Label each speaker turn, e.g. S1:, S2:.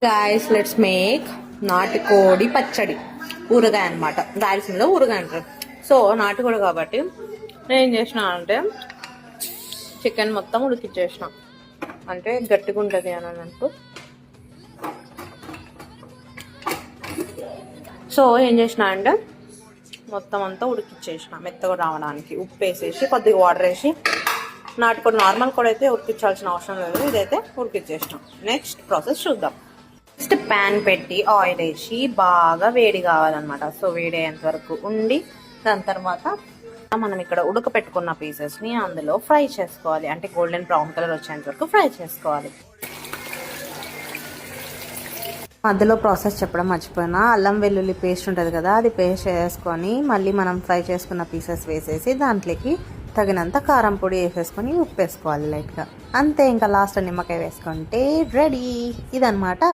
S1: Guys let's make నాటుకోడి పచ్చడి. ఊరగాయ అనమాట, రాయలసీమలో ఊరగాయ అంటారు. సో నాటుకోడి కాబట్టి నేను ఏం చేసిన అంటే చికెన్ మొత్తం ఉడికిచ్చేసిన, అంటే గట్టిగా ఉంటుంది అని అన్నట్టు. సో ఏం చేసిన అంటే మొత్తం అంతా ఉడికిచ్చేసిన మెత్తగా రావడానికి. ఉప్పు వేసేసి కొద్దిగా వాటర్ వేసి, నాటుకోడి నార్మల్ కూడా అయితే ఉడికించాల్సిన అవసరం లేదు, ఇదైతే ఉడికిచ్చేసినాం. నెక్స్ట్ ప్రాసెస్ చూద్దాం. నెక్స్ట్ ప్యాన్ పెట్టి ఆయిల్ వేసి బాగా వేడి కావాలన్నమాట. సో వేడి అయ్యేంత వరకు ఉండి దాని తర్వాత మనం ఇక్కడ ఉడకపెట్టుకున్న పీసెస్ని అందులో ఫ్రై చేసుకోవాలి. అంటే గోల్డెన్ బ్రౌన్ కలర్ వచ్చేంత వరకు ఫ్రై చేసుకోవాలి. మధ్యలో ప్రాసెస్ చెప్పడం మర్చిపోయినా, అల్లం వెల్లుల్లి పేస్ట్ ఉంటుంది కదా, అది పేస్ట్ వేసుకొని మళ్ళీ మనం ఫ్రై చేసుకున్న పీసెస్ వేసేసి దాంట్లోకి తగినంత కారం పొడి వేసేసుకొని ఉప్పు వేసుకోవాలి లైట్గా. అంతే, ఇంకా లాస్ట్ నిమ్మకాయ వేసుకుంటే రెడీ. ఇదనమాట.